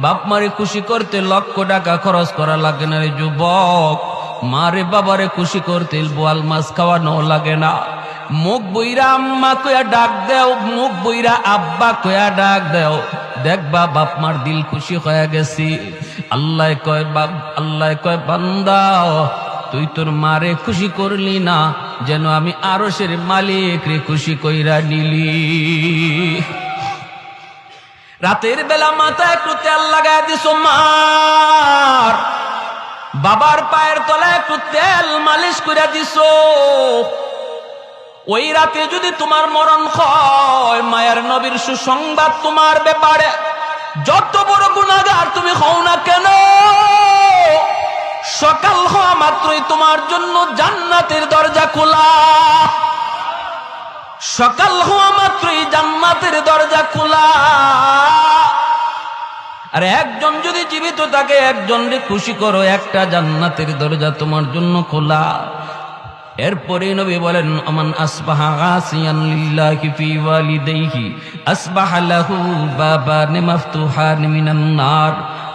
বাপ মারে খুশি করতে লক্ষ টাকা খরচ করা লাগে না রে যুবক। মারে বাবারে খুশি করতে বোয়াল মাছ খাওয়ানো লাগে না। মুখ বইরা আম্মা কয়া ডাক দেও, মুখ বইরা আব্বা কয়া ডাক দেও, দেখবা বাপ মার দিল খুশি হয়ে গেছি। আল্লাহ কয় বান্দা তুই তোর মারে খুশি করলি না, যেন আমি আরশের মালিক রে খুশি কইরা নিলি। রাতের বেলা মাথায় একটু তেল লাগায় দিছো মার, বাবার পায়ের তলায় একটু তেল মালিশ করে দিছো। ওই রাতে যদি তোমার মরণ হয়, মায়ের নবীর সুসংবাদ তোমার ব্যাপারে, যত বড় গুনাহগার তুমি হও না কেন, সকাল হওয়া মাত্রই তোমার জন্য জান্নাতের দরজা খোলা। সকাল হওয়া মাত্রই জান্নাতের দরজা খোলা। আর একজন যদি জীবিত থাকে, একজনকে খুশি করো, একটা জান্নাতের দরজা তোমার জন্য খোলা। এরপরে নবী বলেন, আমান আসবাহা গাসিয়ান লিল্লাহি ফি ওয়ালিদাইহি আসবাহা লাহু বাবান মাফতুহান মিনান নার।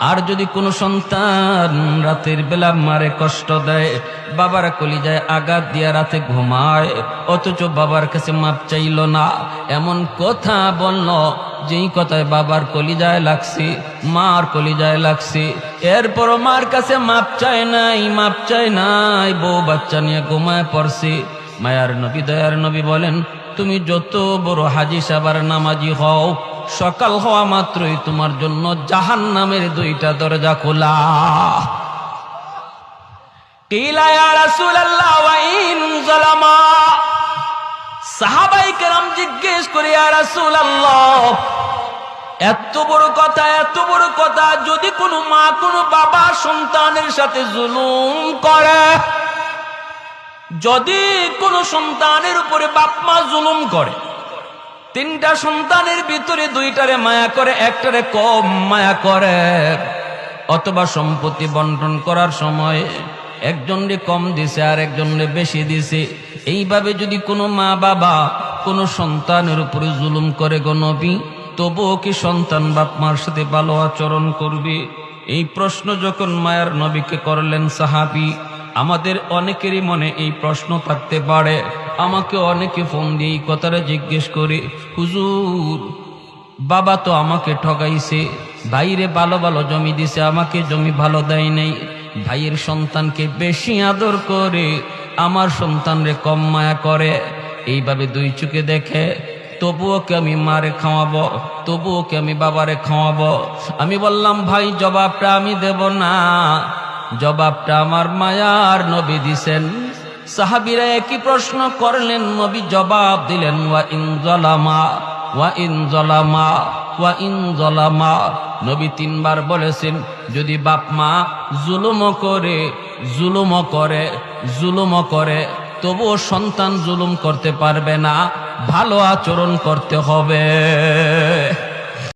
আর যদি কোনো সন্তান রাতের বেলা মারে কষ্ট দেয়, বাবার কলিজায় আঘাত দিয়া রাতে ঘুমায়, অথচ বাবার কাছে মাপ চাইল না, এমন কথা বলল যেই কথায় বাবার কলিজায় লাগছে, মার কলিজায় লাগছে, এরপরও মার কাছে মাপ চায় নাই, বউ বাচ্চা নিয়ে ঘুমায় পড়ছে। মায়ার নবী দয়ার নবী বলেন, তুমি যত বড় হাজি সাবার নামাজি হও, সকাল হওয়া মাত্রই তোমার জন্য জাহান্নামের দুইটা দরজা খোলা। কিলা ইয়া রাসূলুল্লাহ ওয়া ইন যালামা। সাহাবায়ে কেরাম জিজ্ঞেস করে, ইয়া রাসূলুল্লাহ এত বড় কথা, যদি কোনো মা কোনো বাবা সন্তানের সাথে জুলুম করে, যদি কোনো সন্তানের উপরে বাপ মা জুলুম করে, তিনটা সন্তানের ভিতরে দুইটারে মায়া করে, একটারে কম মায়া করে, অথবা সম্পত্তি বন্টন করার সময় একজনরে কম দিছে আর একজনরে বেশি দিছে, এইভাবে যদি কোনো মা বাবা কোনো সন্তানের উপরে জুলুম করে গো নবী, তবুও কি সন্তান বাপ মার সাথে ভালো আচরণ করবে? এই প্রশ্ন যখন মায়ার নবীকে করলেন সাহাবী, আমাদের অনেকেরই মনে এই প্রশ্ন থাকতে পারে। আমাকে অনেকে ফোন দিয়ে এই কথাটা জিজ্ঞেস করে, হুজুর বাবা তো আমাকে ঠকাইছে, ভাইরে ভালো ভালো জমি দিছে, আমাকে জমি ভালো দেয় নাই, ভাইয়ের সন্তানকে বেশি আদর করে, আমার সন্তানরে কম মায়া করে, এইভাবে দুই চোখে দেখে, তবুও কি আমি মারে খাওয়াবো, তবুও কি আমি বাবারে খাওয়াবো? আমি বললাম, ভাই জবাবটা আমি দেব না, জবাবটা আমার মায়ার নবী দিছেন। সাহাবীরা একই প্রশ্ন করলেন, নবী জবাব দিলেন, ওয়া ইন যালামা ওয়া ইন যালামা ওয়া ইন যালামা। নবী তিনবার বলেছেন, যদি বাপ মা জুলুম করে তবুও সন্তান জুলুম করতে পারবে না, ভালো আচরণ করতে হবে।